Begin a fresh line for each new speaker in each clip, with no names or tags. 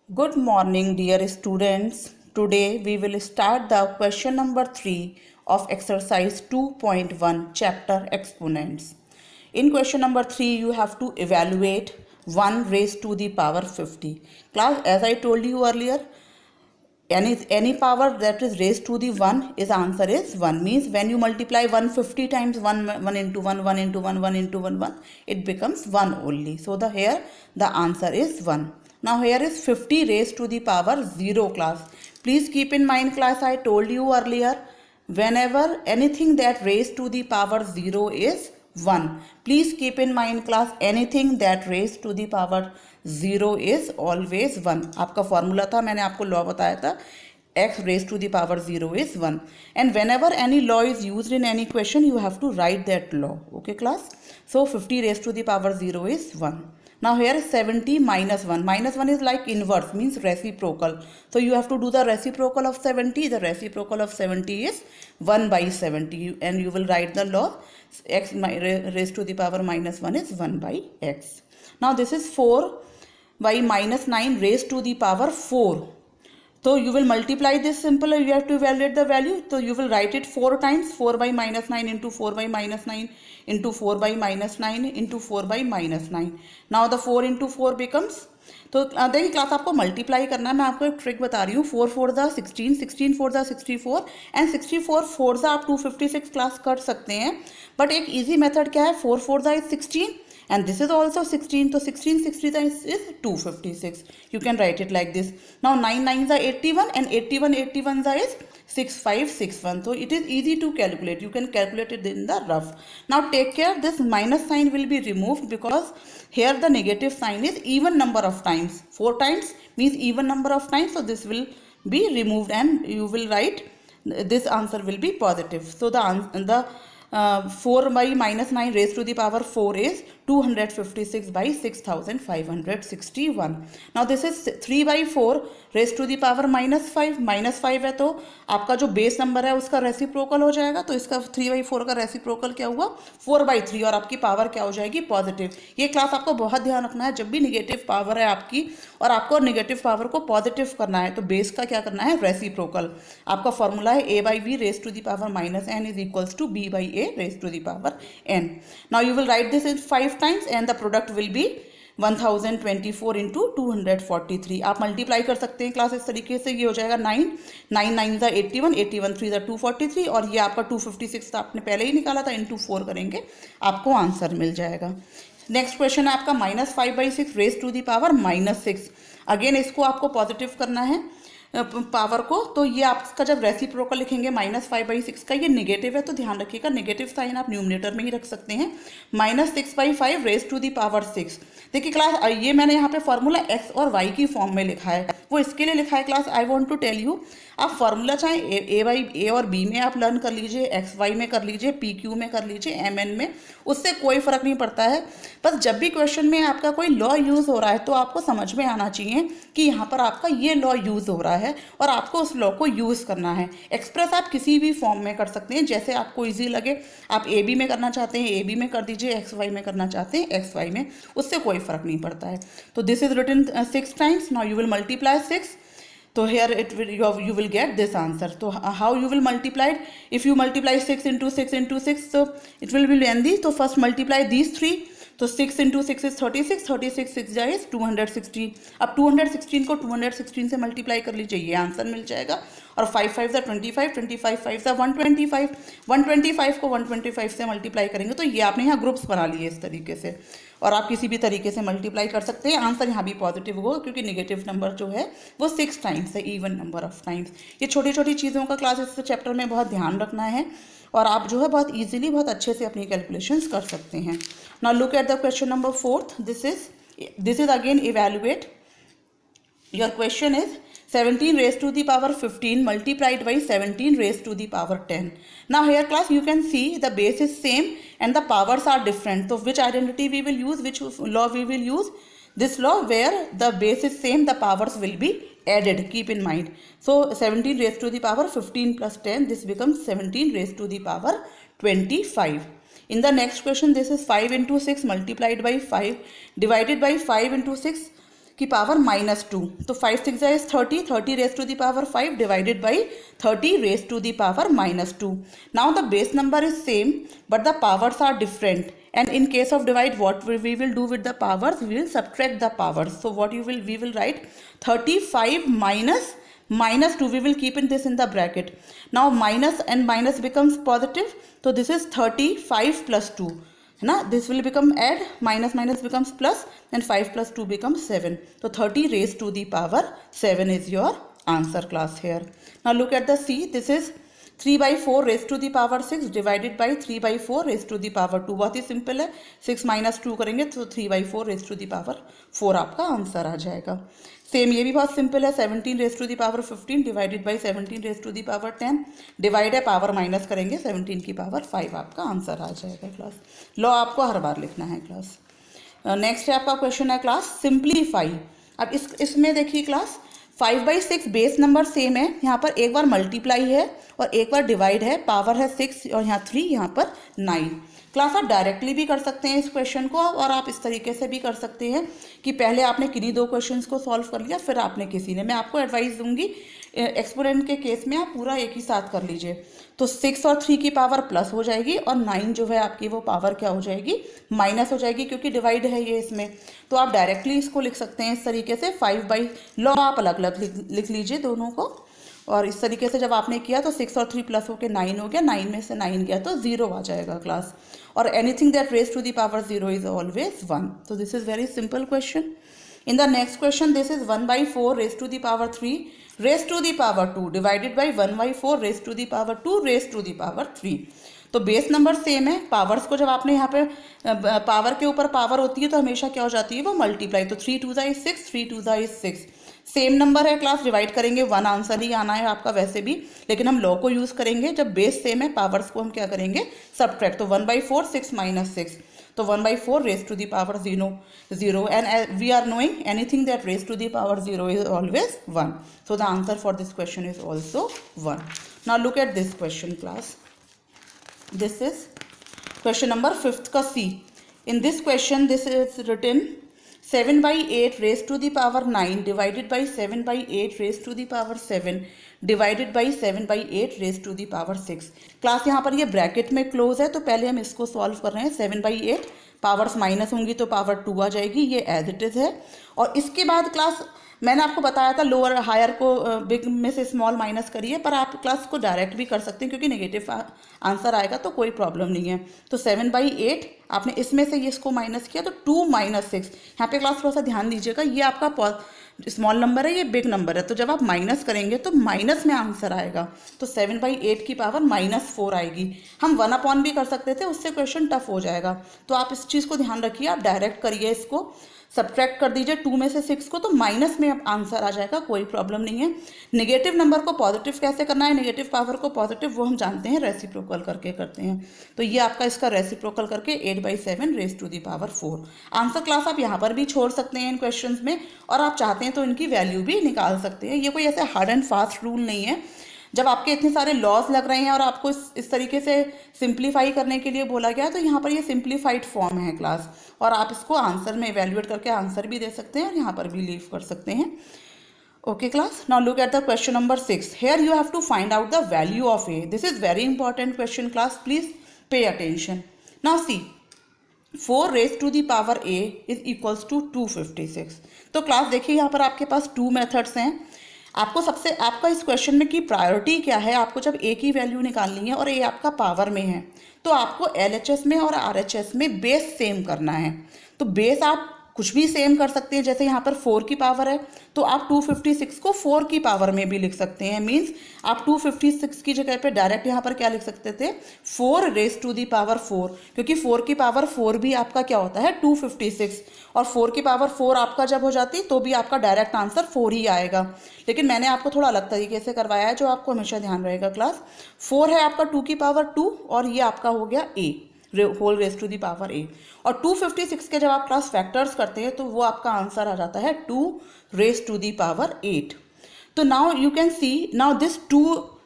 Good morning, dear students. Today we will start the question number 3 of exercise 2.1 chapter exponents. In question number 3 you have to evaluate 1 raised to the power 50. Class, as I told you earlier, any power that is raised to the 1 is answer is 1, means when you multiply 150 times 1 into 1 1 into 1 1 into 1 1, it becomes 1 only. So here the answer is 1. Now here is 50 raised to the power 0. Class, please keep in mind class, I told you earlier, whenever anything that raised to the power 0 is 1, please keep in mind class, anything that raised to the power 0 is always 1. आपका formula था, मैंने आपको law बताया था, x raised to the power 0 is 1. And whenever any law is used in any question, you have to write that law. Okay class? So 50 raised to the power 0 is 1. Now here is 70 minus 1. Minus 1 is like inverse, means reciprocal. So you have to do the reciprocal of 70. The reciprocal of 70 is 1 by 70. And you will write the law, x raised to the power minus 1 is 1 by x. Now this is 4 by minus 9 raised to the power 4. So you will multiply this simple, you have to evaluate the value. So you will write it 4 times, 4 by minus 9 into 4 by minus 9 into 4 by minus 9 into 4 by minus 9. Now the 4 into 4 becomes, तो देखिए class आपको multiply करना है, मैं आपको एक trick बता रही हूँ. 4 4 द 16, 16 4 द 64 एंड 64 4 द आप 256 क्लास कर सकते हैं. बट एक इजी मेथड क्या है, 4 4 the is 16 and this is also 16, so 16 60 is 256. You can write it like this. Now 9 9s are 81 and 81 81s are is 6561. So it is easy to calculate, you can calculate it in the rough. Now take care, this minus sign will be removed because here the negative sign is even number of times. 4 times means even number of times, so this will be removed and you will write this answer will be positive. So the 4 by minus 9 raised to the power 4 is 256 by 6561. Now this is 3 by 4 raised to the power minus 5. Minus 5 है तो आपका जो base number है उसका reciprocal हो जाएगा, तो इसका 3 by 4 का रेसिप्रोकल क्या हुआ 4 by 3 और आपकी पावर क्या हो जाएगी पॉजिटिव. ये क्लास आपको बहुत ध्यान रखना है, जब भी निगेटिव पावर है आपकी और आपको निगेटिव पावर को पॉजिटिव करना है तो बेस का क्या करना है रेसिप्रोकल. आपका फॉर्मूला है a by b raised to the power minus n is equals to b by a raised to the power n. Now you will write this in 5 times and the product will be 1024 into 243. आप multiply कर सकते हैं class इस तरीके से, ये हो जाएगा 9 9 9 ज़ा 81 81 3 ज़ा 243 और ये आपका 256 था आपने पहले ही निकाला था, इंटू 4 करेंगे आपको आंसर मिल जाएगा. नेक्स्ट क्वेश्चन है आपका minus 5 by 6 raise to the power minus 6. Again इसको आपको पॉजिटिव करना है पावर को, तो ये आपका जब रेसिप्रोकल लिखेंगे माइनस 5 by 6 का ये नेगेटिव है तो ध्यान रखिएगा नेगेटिव साइन आप न्यूमिनेटर में ही रख सकते हैं. Minus 6 by 5 raise to the power 6. देखिए क्लास ये मैंने यहाँ पे फॉर्मूला x और y की फॉर्म में लिखा है, वो इसके लिए लिखा है class. I want to tell you, आप फॉर्मूला चाहे ए और बी में आप लर्न कर लीजिए, एक्स वाई में कर लीजिए, पी क्यू में कर लीजिए, एम एन में, उससे कोई फ़र्क नहीं पड़ता है. बस जब भी क्वेश्चन में आपका कोई लॉ यूज़ हो रहा है तो आपको समझ में आना चाहिए कि यहाँ पर आपका ये लॉ यूज़ हो रहा है और आपको उस लॉ को यूज़ करना है. एक्सप्रेस आप किसी भी फॉर्म में कर सकते हैं, जैसे आपको ईजी लगे. आप ए बी में करना चाहते हैं ए बी में कर दीजिए, एक्स वाई में करना चाहते हैं एक्स वाई में, उससे कोई फ़र्क नहीं पड़ता है. तो this is written 6 times. Now you will multiply 6. So here you will get this answer. So how you will multiply it? If you multiply 6 into 6 into 6, so it will be lengthy. So first multiply these three. तो 6 into 6 is 36, 36 6 is 216. अब 216 को 216 से multiply कर लीजिए, ये answer मिल जाएगा. और 5 5 ज़ा 25, 25 5 ज़ा 125, 125 को 125 से मल्टीप्लाई करेंगे तो ये आपने यहाँ ग्रुप्स बना लिए इस तरीके से, और आप किसी भी तरीके से मल्टीप्लाई कर सकते हैं. आंसर यहाँ भी पॉजिटिव होगा क्योंकि नेगेटिव नंबर जो है वो 6 टाइम्स है, इवन नंबर ऑफ टाइम्स. ये छोटी छोटी चीज़ों का क्लास इस चैप्टर में बहुत ध्यान रखना है और आप जो है बहुत ईजिली बहुत अच्छे से अपनी कैलकुलेशंस कर सकते हैं. Now look at the question number 4. This is again evaluate. Your question is 17 raised to the power 15 multiplied by 17 raised to the power 10. Now here class you can see the base is same and the powers are different. So which identity we will use, which law we will use? This law where the base is same, the powers will be added. Keep in mind. So 17 raised to the power 15 plus 10, this becomes 17 raised to the power 25. In the next question, this is 5 into 6 multiplied by 5 divided by 5 into 6. की power -2, तो 5 6 is 30, 30 raise to the power 5 divided by 30 raise to the power -2. Now the base number is same but the powers are different, and in case of divide what we will do with the powers, we will subtract the powers. So what we will write 35 minus 2, we will keep in this in the bracket. Now minus and minus becomes positive, so this is 35 plus 2 है ना, this will become add, minus minus becomes plus, and 5 plus 2 becomes 7. So 30 raised to the power 7 is your answer class here. Now look at the C. This is 3/4 raised to the power 6 divided by 3/4 raised to the power 2. बहुत ही simple है, 6 minus 2 करेंगे तो 3/4 raised to the power 4 आपका answer आ जाएगा. Same ये भी बहुत सिंपल है, 17 raise to the power 15 divided by 17 raise to the power 10, divide है पावर माइनस करेंगे 17 की पावर 5 आपका आंसर आ जाएगा क्लास. लॉ आपको हर बार लिखना है क्लास. नेक्स्ट है आपका क्वेश्चन है क्लास सिंप्लीफाई. अब इसमें देखिए क्लास 5/6 बेस नंबर सेम है, यहाँ पर एक बार मल्टीप्लाई है और एक बार डिवाइड है, पावर है 6 और यहाँ 3, यहाँ पर 9. क्लास आप डायरेक्टली भी कर सकते हैं इस क्वेश्चन को और आप इस तरीके से भी कर सकते हैं कि पहले आपने किन्हीं 2 क्वेश्चंस को सॉल्व कर लिया फिर आपने किसी ने. मैं आपको एडवाइस दूंगी एक्सपोनेंट के केस में आप पूरा एक ही साथ कर लीजिए, तो 6 और 3 की पावर प्लस हो जाएगी और 9 जो है आपकी वो पावर क्या हो जाएगी, माइनस हो जाएगी, क्योंकि डिवाइड है ये इसमें. तो आप डायरेक्टली इसको लिख सकते हैं इस तरीके से 5 लॉ आप अलग अलग लिख लीजिए दोनों को. और इस तरीके से जब आपने किया तो 6 और 3 प्लस होकर 9 हो गया, 9 में से 9 गया तो 0 आ जाएगा क्लास. और anything that raise to the power 0 is always 1. तो this is very simple question. In the next question this is 1/4 raise to the power 3 raise to the power 2 divided by 1/4 raise to the power 2 raise to the power 3. तो base number same है, powers को जब आपने यहाँ पे power के ऊपर power होती है तो हमेशा क्या हो जाती है वो मल्टीप्लाई. तो 3 2 इज 6, 3 2 इज 6. सेम नंबर है क्लास, डिवाइड करेंगे 1 आंसर ही आना है आपका वैसे भी, लेकिन हम लॉ को यूज़ करेंगे. जब बेस सेम है पावर्स को हम क्या करेंगे सब्ट्रैक्ट. तो 1/4 6 minus 6, तो 1/4 raise to the power 0 and we are knowing anything that raise to the power 0 is always 1. So the answer for this question is also 1. Now look at this question class. This is question number 5th का C. In this question this is written 7/8 raised to the power 9 divided by 7/8 raised to the power 7 divided by 7/8 raised to the power 6. Class यहाँ पर ये bracket में close है, तो पहले हम इसको सॉल्व कर रहे हैं. 7/8 पावर्स माइनस होंगी तो पावर 2 आ जाएगी, ये एज इट इज़ है. और इसके बाद क्लास मैंने आपको बताया था लोअर हायर को बिग में से स्मॉल माइनस करिए, पर आप क्लास को डायरेक्ट भी कर सकते हैं क्योंकि नेगेटिव आंसर आएगा तो कोई प्रॉब्लम नहीं है. तो 7/8 आपने इसमें से ये इसको माइनस किया तो 2 - 6. यहाँ पे क्लास थोड़ा सा ध्यान दीजिएगा, ये आपका स्मॉल नंबर है, ये बिग नंबर है, तो जब आप माइनस करेंगे तो माइनस में आंसर आएगा. तो 7/8 की पावर -4 आएगी. हम 1/, भी कर सकते थे, उससे क्वेश्चन टफ हो जाएगा. तो आप इस चीज़ को ध्यान रखिए, आप डायरेक्ट करिए, इसको सब्ट्रैक्ट कर दीजिए 2 में से 6 को, तो माइनस में अब आंसर आ जाएगा, कोई प्रॉब्लम नहीं है. नेगेटिव नंबर को पॉजिटिव कैसे करना है, नेगेटिव पावर को पॉजिटिव, वो हम जानते हैं, रेसिप्रोकल करके करते हैं. तो ये आपका इसका रेसिप्रोकल करके 8/7 raise to the power 4. Answer class आप यहाँ पर भी छोड़ सकते हैं इन क्वेश्चंस में, और आप चाहते हैं तो इनकी वैल्यू भी निकाल सकते हैं. ये कोई ऐसे हार्ड एंड फास्ट रूल नहीं है. जब आपके इतने सारे लॉज लग रहे हैं और आपको इस तरीके से सिंप्लीफाई करने के लिए बोला गया, तो यहाँ पर ये सिंप्लीफाइड फॉर्म है क्लास, और आप इसको आंसर में इवेल्युएट करके आंसर भी दे सकते हैं और यहाँ पर भी लीव कर सकते हैं. Okay class, now look at the question number 6. Here you have to find out the value of a. This is very important question class, please pay attention. Now see 4 raise to the power a is equals to 256. तो class देखिए यहाँ पर आपके पास 2 methods हैं. आपका इस question में की प्रायोरिटी क्या है, आपको जब ए की वैल्यू निकालनी है और ए आपका पावर में है, तो आपको LHS में और RHS में बेस सेम करना है. तो बेस आप कुछ भी सेम कर सकते हैं, जैसे यहाँ पर 4 की पावर है तो आप 256 को 4 की पावर में भी लिख सकते हैं. मीन्स आप 256 की जगह पे डायरेक्ट यहाँ पर क्या लिख सकते थे, 4 रेज टू दी पावर 4, क्योंकि 4 की पावर 4 भी आपका क्या होता है 256, और 4 की पावर 4 आपका जब हो जाती तो भी आपका डायरेक्ट आंसर 4 ही आएगा. लेकिन मैंने आपको थोड़ा अलग तरीके से करवाया है, जो आपको हमेशा ध्यान रहेगा क्लास. 4 है आपका 2 की पावर 2 और ये आपका हो गया A whole raise to the power A. और 256 के जब आप क्लास फैक्टर्स करते हैं तो वो आपका आंसर आ जाता है 2 रेज टू दी पावर 8. तो now you can see, now this 2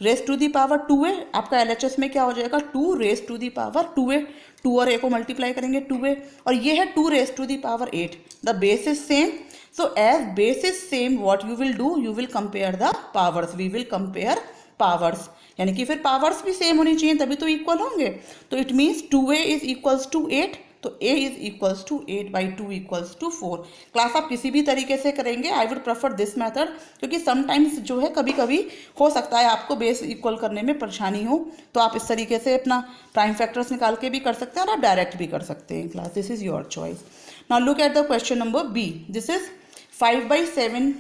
raise to the power 2a आपका LHS में क्या हो जाएगा 2 raise to the power 2a. 2 और a को मल्टीप्लाई करेंगे 2a, और ये है 2 raise to the power 8. The base is same, So as base is same, what you will do, you will compare the powers. We will compare powers. यानी कि फिर powers भी सेम होनी चाहिए तभी तो इक्वल होंगे. तो it means 2a is equals to 8, तो a is equals to 8/2 equals to 4. Class आप किसी भी तरीके से करेंगे, I would prefer this method, क्योंकि समटाइम्स जो है कभी कभी हो सकता है आपको बेस इक्वल करने में परेशानी हो, तो आप इस तरीके से अपना प्राइम फैक्टर्स निकाल के भी कर सकते हैं और आप डायरेक्ट भी कर सकते हैं. Class this is your choice. Now look at the question number b. This is 5/7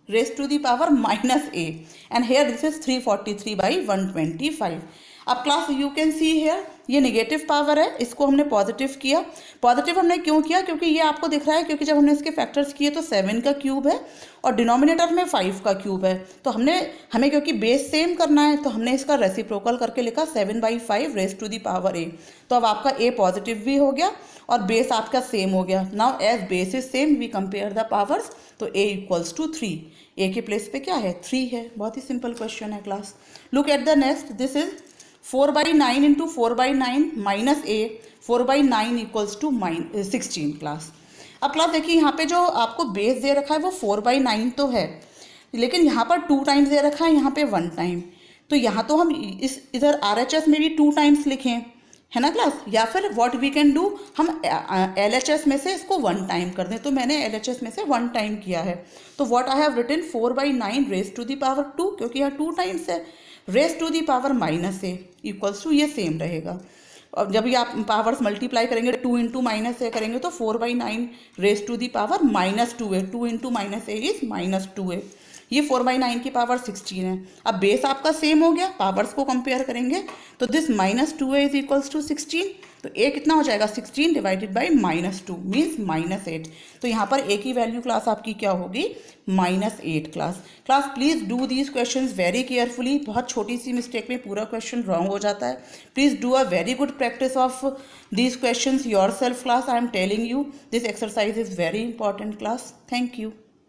raised to the power -a, and here this is 343/125. अब class you can see here ये नेगेटिव पावर है, इसको हमने positive किया. Positive हमने क्यों किया? क्योंकि ये आपको दिख रहा है, क्योंकि जब हमने इसके फैक्टर्स किए तो 7 का क्यूब है और डिनोमिनेटर में 5 का क्यूब है. तो हमें क्योंकि बेस सेम करना है तो हमने इसका रेसिप्रोकल करके लिखा 7/5 raise to the power a. तो अब आपका a पॉजिटिव भी हो गया और बेस आपका सेम हो गया. Now as base is same we compare the powers, तो a इक्वल्स टू 3. a के प्लेस पे क्या है? 3 है. बहुत ही सिंपल क्वेश्चन है class. Look at the next. This is 4/9 into 4/9 minus a. 4/9 equals to 16 class. अब क्लास देखिए यहाँ पे जो आपको बेस दे रखा है वो 4/9 तो है, लेकिन यहाँ पर 2 टाइम्स दे रखा है, यहाँ पे 1 टाइम. तो यहाँ तो हम इधर RHS में भी 2 टाइम्स लिखें, है ना क्लास, या फिर व्हाट वी कैन डू, हम LHS में से इसको 1 टाइम कर दें. तो मैंने LHS में से 1 टाइम किया है. तो what I have written 4/9 raise to the power 2, क्योंकि यहाँ 2 टाइम्स है, raise to the power -a equals to, ये सेम रहेगा. और जब ये आप पावर्स मल्टीप्लाई करेंगे 2 इंटू -a करेंगे तो 4/9 raise to the power -2a. 2 into -a is -2a. ये 4/9 की पावर 16 है. अब बेस आपका सेम हो गया, पावर्स को कंपेयर करेंगे तो this -2a is equals to 16. तो a कितना हो जाएगा? 16 डिवाइडेड बाई -2 मीन्स -8. तो यहाँ पर a की वैल्यू क्लास आपकी क्या होगी? -8 class. Class please do these questions very carefully. बहुत छोटी सी मिस्टेक में पूरा क्वेश्चन रॉन्ग हो जाता है. Please do a very good practice of these questions your self class. I am telling you this exercise is very important class. Thank you.